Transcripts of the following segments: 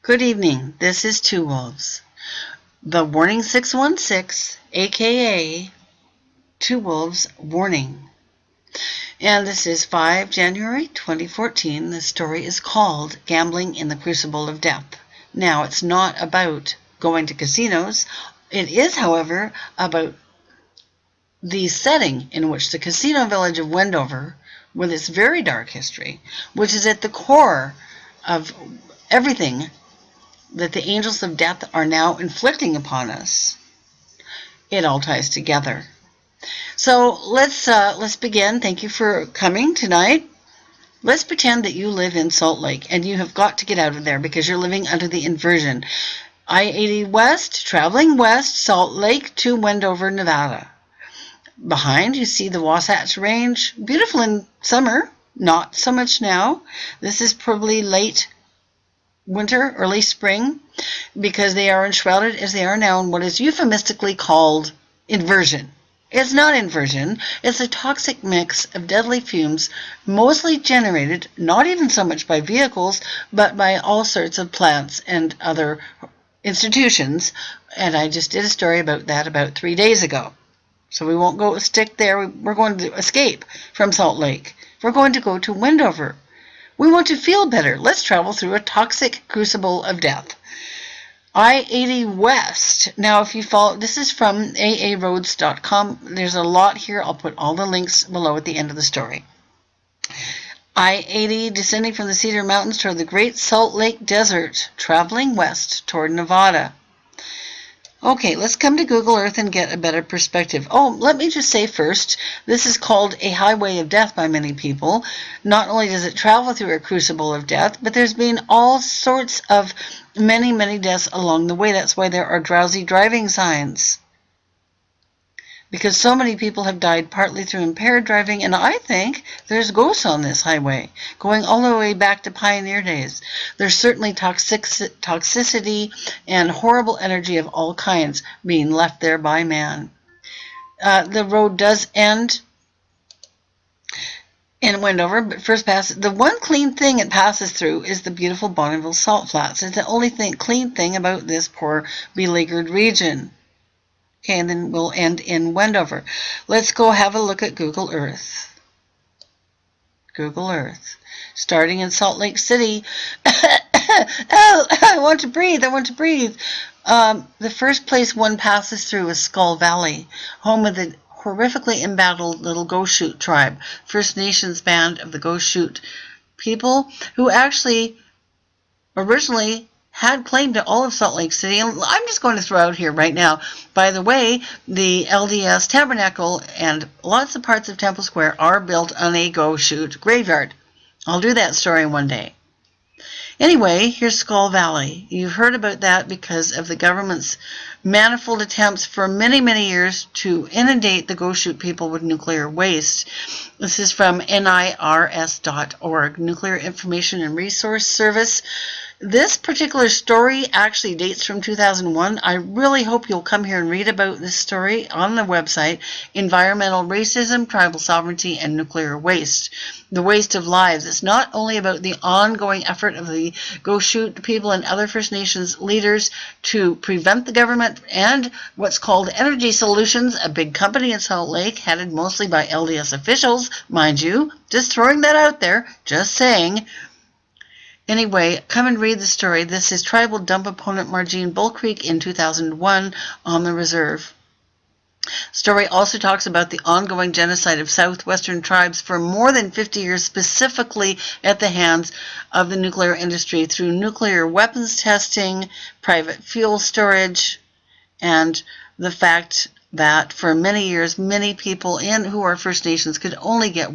Good evening. This is Two Wolves. The Warning 616, aka Two Wolves Warning. And this is 5 January 2014. The story is called Gambling in the Crucible of Death. Now, it's not about going to casinos. It is, however, about the setting in which the casino village of Wendover, with its very dark history, which is at the core of everything that the angels of death are now inflicting upon us, it all ties together. So let's begin. Thank you for coming tonight. Let's pretend that you live in Salt Lake and you have got to get out of there because you're living under the inversion. I-80 west, traveling west, Salt Lake to Wendover, Nevada. Behind you see the Wasatch Range, beautiful in summer, not so much now. This is probably late winter, early spring, because they are enshrouded as they are now in what is euphemistically called inversion. It's not inversion, it's a toxic mix of deadly fumes, mostly generated not even so much by vehicles, but by all sorts of plants and other institutions. And I just did a story about that about 3 days ago. So we won't go stick there. We're going to escape from Salt Lake. We're going to go to Wendover. We want to feel better. Let's travel through a toxic crucible of death. I-80 West. Now, if you follow, this is from aaroads.com. There's a lot here. I'll put all the links below at the end of the story. I-80 descending from the Cedar Mountains toward the Great Salt Lake Desert, traveling west toward Nevada. Okay, let's come to Google Earth and get a better perspective. Oh, let me just say first, this is called a highway of death by many people. Not only does it travel through a crucible of death, but there's been all sorts of many deaths along the way. That's why there are drowsy driving signs. Because so many people have died partly through impaired driving, and I think there's ghosts on this highway, going all the way back to pioneer days. There's certainly toxicity and horrible energy of all kinds being left there by man. The road does end in Wendover, but first the one clean thing it passes through is the beautiful Bonneville Salt Flats. It's the only clean thing about this poor beleaguered region. Okay, and then we'll end in Wendover. Let's go have a look at Google Earth. Google Earth. Starting in Salt Lake City. Oh, I want to breathe. I want to breathe. The first place one passes through is Skull Valley, home of the horrifically embattled little Goshute tribe, First Nations band of the Goshute people, who actually originally had claim to all of Salt Lake City. And I'm just going to throw out here right now, by the way, the LDS Tabernacle and lots of parts of Temple Square are built on a Goshute graveyard. I'll do that story one day. Anyway, here's Skull Valley. You've heard about that because of the government's manifold attempts for many years to inundate the Goshute people with nuclear waste. This is from NIRS.org, Nuclear Information and Resource Service. This particular story actually dates from 2001. I really hope you'll come here and read about this story on the website, Environmental Racism, Tribal Sovereignty, and Nuclear Waste. The waste of lives. It's not only about the ongoing effort of the Goshute people and other First Nations leaders to prevent the government and what's called Energy Solutions, a big company in Salt Lake, headed mostly by LDS officials, mind you. Just throwing that out there, just saying. Anyway, come and read the story. This is tribal dump opponent Margene Bull Creek in 2001 on the reserve. Story also talks about the ongoing genocide of southwestern tribes for more than 50 years, specifically at the hands of the nuclear industry through nuclear weapons testing, private fuel storage, and the fact that for many years, many people who are First Nations could only get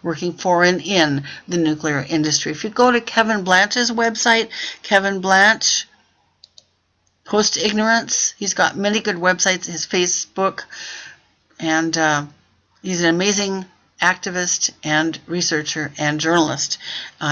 working for and in the nuclear industry. If you go to Kevin Blanch's website, Kevin Blanch, Post-Ignorance, he's got many good websites, his Facebook, and he's an amazing activist and researcher and journalist.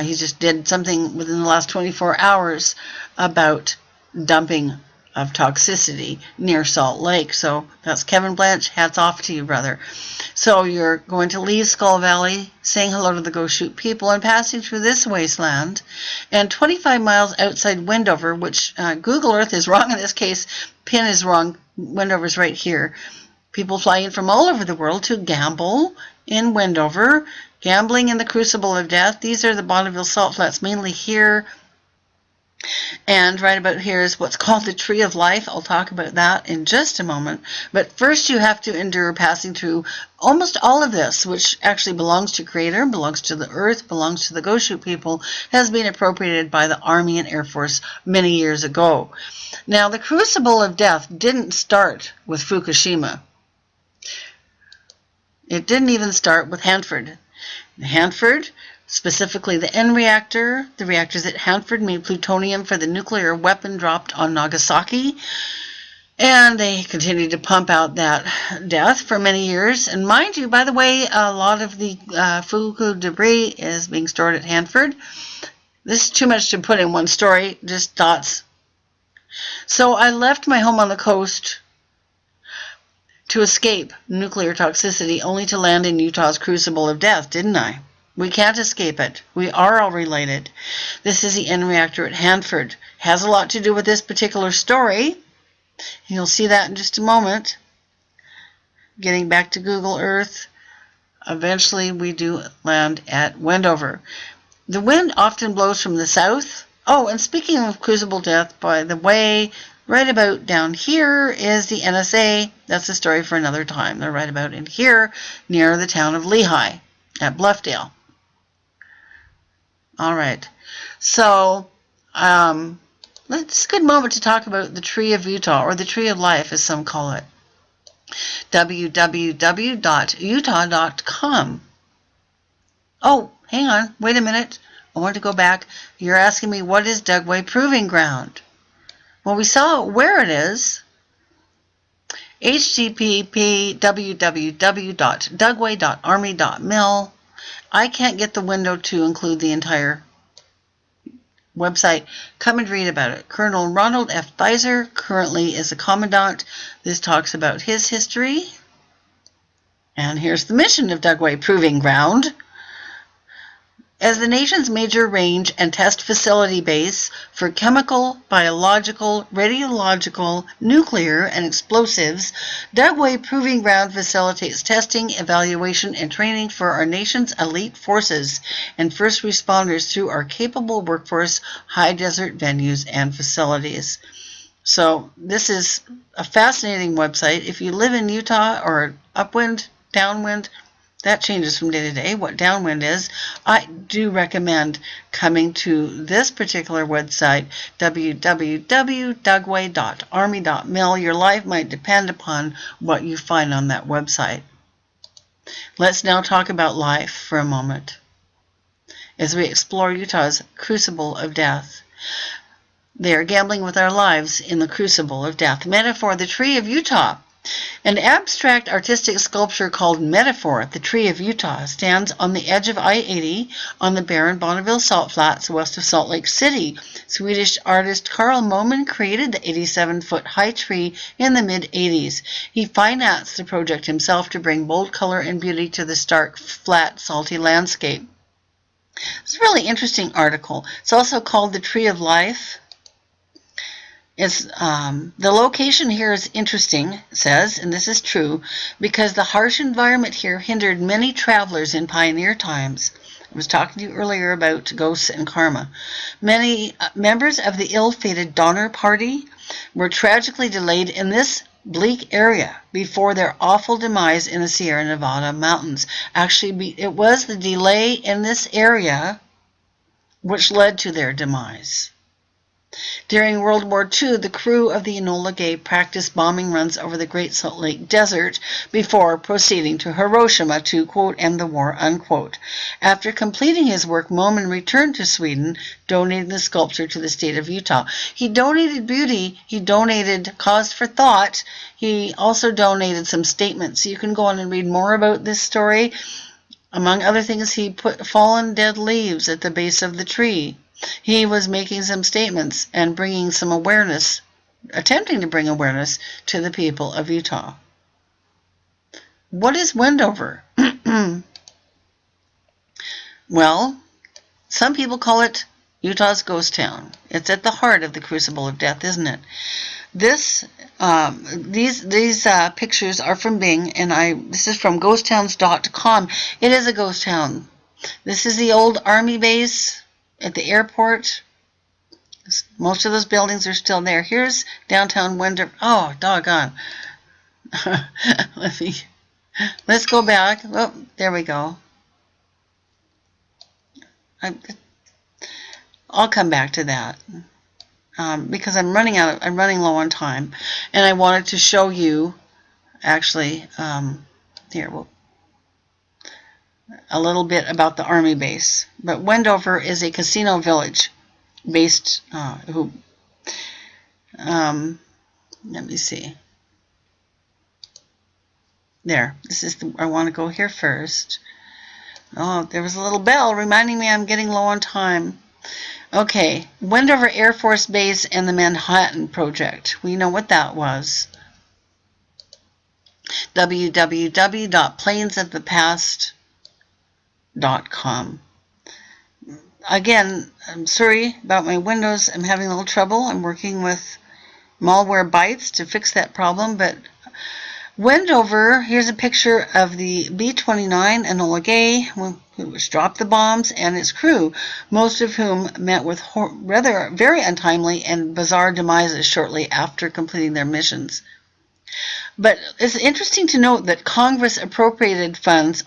He just did something within the last 24 hours about dumping of toxicity near Salt Lake. So that's Kevin Blanche. Hats off to you, brother. So you're going to leave Skull Valley, saying hello to the Goshute people, and passing through this wasteland. And 25 miles outside Wendover, which Google Earth is wrong in this case, pin is wrong, Wendover's right here. People fly in from all over the world to gamble in Wendover, gambling in the Crucible of Death. These are the Bonneville Salt Flats, mainly here. And right about here is what's called the Tree of Life. I'll talk about that in just a moment. But first you have to endure passing through almost all of this, which actually belongs to Creator, belongs to the Earth, belongs to the Goshute people, has been appropriated by the Army and Air Force many years ago. Now, the Crucible of Death didn't start with Fukushima. It didn't even start with Hanford. Hanford, specifically the N reactor, the reactors at Hanford made plutonium for the nuclear weapon dropped on Nagasaki. And they continued to pump out that death for many years. And mind you, by the way, a lot of the Fuku debris is being stored at Hanford. This is too much to put in one story, just thoughts. So I left my home on the coast to escape nuclear toxicity, only to land in Utah's Crucible of Death, didn't I? We can't escape it. We are all related. This is the N reactor at Hanford. Has a lot to do with this particular story. You'll see that in just a moment. Getting back to Google Earth, eventually we do land at Wendover. The wind often blows from the south. Oh, and speaking of Crucible Death, by the way, right about down here is the NSA. That's a story for another time. They're right about in here near the town of Lehigh at Bluffdale. All right. So, it's a good moment to talk about the Tree of Utah, or the Tree of Life, as some call it. www.utah.com. Oh, hang on. Wait a minute. I want to go back. You're asking me, what is Dugway Proving Ground? Well, we saw where it is. http www.dugway.army.mil. I can't get the window to include the entire website. Come and read about it. Colonel Ronald F. Beiser currently is a commandant. This talks about his history. And here's the mission of Dugway Proving Ground. As the nation's major range and test facility base for chemical, biological, radiological, nuclear, and explosives, Dugway Proving Ground facilitates testing, evaluation, and training for our nation's elite forces and first responders through our capable workforce, high desert venues, and facilities. So this is a fascinating website. If you live in Utah or upwind, downwind, that changes from day to day, what downwind is. I do recommend coming to this particular website, www.dugway.army.mil. Your life might depend upon what you find on that website. Let's now talk about life for a moment as we explore Utah's Crucible of Death. They are gambling with our lives in the Crucible of Death. Metaphor, the Tree of Utah. An abstract artistic sculpture called Metaphor, the Tree of Utah, stands on the edge of I-80 on the barren Bonneville Salt Flats west of Salt Lake City. Swedish artist Carl Moman created the 87-foot high tree in the mid-80s. He financed the project himself to bring bold color and beauty to the stark, flat, salty landscape. It's a really interesting article. It's also called The Tree of Life. The location here is interesting, it says, and this is true, because the harsh environment here hindered many travelers in pioneer times. I was talking to you earlier about ghosts and karma. Many members of the ill-fated Donner Party were tragically delayed in this bleak area before their awful demise in the Sierra Nevada mountains. Actually, it was the delay in this area which led to their demise. During World War II, the crew of the Enola Gay practiced bombing runs over the Great Salt Lake Desert before proceeding to Hiroshima to, quote, end the war, unquote. After completing his work, Moman returned to Sweden, donating the sculpture to the state of Utah. He donated beauty, he donated cause for thought, he also donated some statements. You can go on and read more about this story. Among other things, he put fallen dead leaves at the base of the tree. He was making some statements and bringing some awareness attempting to bring awareness to the people of Utah. What is Wendover? Well, some people call it Utah's ghost town. It's at the heart of the Crucible of Death, isn't it? These pictures are from Bing, and this is from ghosttowns.com. It is a ghost town. This is the old army base at the airport. Most of those buildings are still there. Here's downtown Wendover. Oh, doggone. Let's go back. Oh, there we go. I'll come back to that because I'm running low on time, and I wanted to show you actually a little bit about the army base. But Wendover is a casino village based. Let me see. There. I want to go here first. Oh, there was a little bell reminding me I'm getting low on time. Okay, Wendover Air Force Base and the Manhattan Project. We know what that was. www.plainsofthepast.com. Again, I'm sorry about my Windows. I'm having a little trouble. I'm working with Malwarebytes to fix that problem, but Wendover, here's a picture of the B-29 Enola Gay, which dropped the bombs, and its crew, most of whom met with very untimely and bizarre demises shortly after completing their missions. But it's interesting to note that Congress appropriated funds,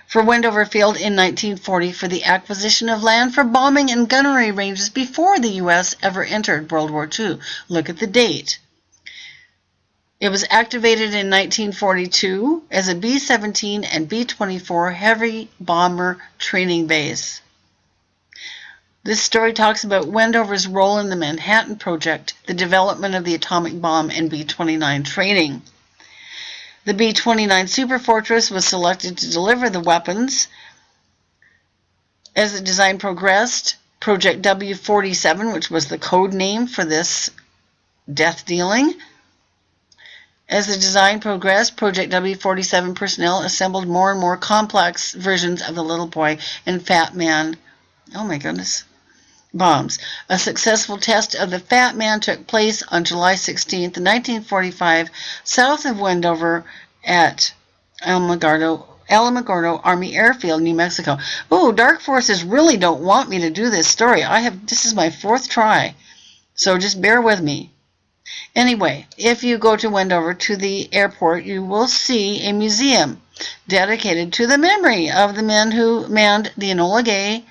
for Wendover Field in 1940 for the acquisition of land for bombing and gunnery ranges before the U.S. ever entered World War II. Look at the date. It was activated in 1942 as a B-17 and B-24 heavy bomber training base. This story talks about Wendover's role in the Manhattan Project, the development of the atomic bomb, and B-29 training. The B-29 Superfortress was selected to deliver the weapons. As the design progressed, Project W-47, which was the code name for this death dealing. As the design progressed, Project W-47 personnel assembled more and more complex versions of the Little Boy and Fat Man, oh my goodness, bombs. A successful test of the Fat Man took place on July 16, 1945, south of Wendover at Alamogordo Army Airfield, New Mexico. Oh, Dark Forces really don't want me to do this story. This is my 4th try, so just bear with me. Anyway, if you go to Wendover to the airport, you will see a museum dedicated to the memory of the men who manned the Enola Gay,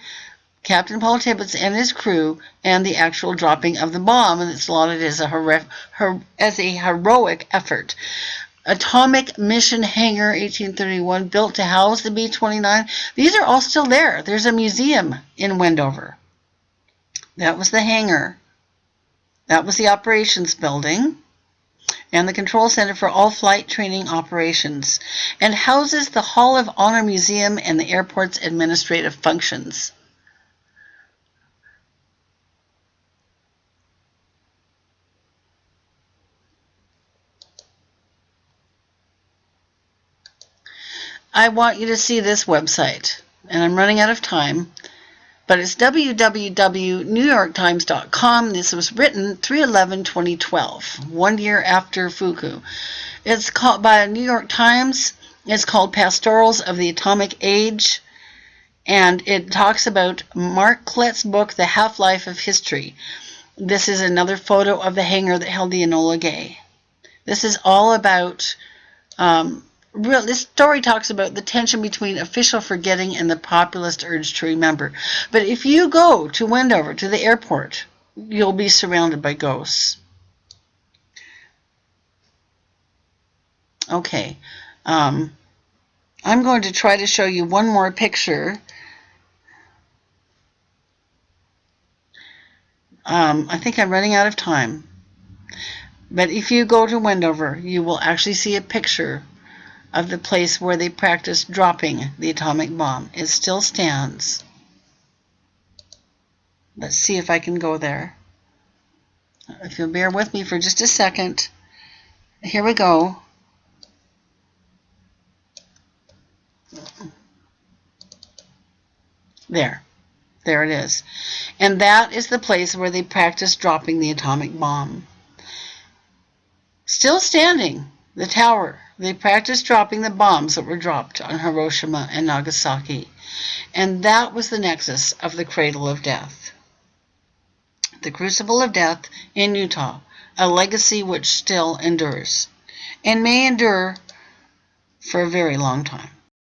Captain Paul Tibbets and his crew, and the actual dropping of the bomb, and it's lauded as a heroic effort. Atomic Mission Hangar, 1831, built to house the B-29. These are all still there. There's a museum in Wendover. That was the hangar. That was the operations building and the control center for all flight training operations, and houses the Hall of Honor Museum and the airport's administrative functions. I want you to see this website, and I'm running out of time, but it's www.newyorktimes.com. This was written 3/11/2012, 1 year after Fuku. It's called by New York Times. It's called Pastorals of the Atomic Age, and it talks about Mark Kletz's book, The Half-Life of History. This is another photo of the hangar that held the Enola Gay. This is all about this story talks about the tension between official forgetting and the populist urge to remember. But if you go to Wendover, to the airport, you'll be surrounded by ghosts. Okay. I'm going to try to show you one more picture. I think I'm running out of time. But if you go to Wendover, you will actually see a picture of the place where they practiced dropping the atomic bomb. It still stands. Let's see if I can go there. If you'll bear with me for just a second. Here we go. There it is. And that is the place where they practiced dropping the atomic bomb. Still standing, the tower. They practiced dropping the bombs that were dropped on Hiroshima and Nagasaki. And that was the nexus of the Cradle of Death. The Crucible of Death in Utah, a legacy which still endures, and may endure for a very long time.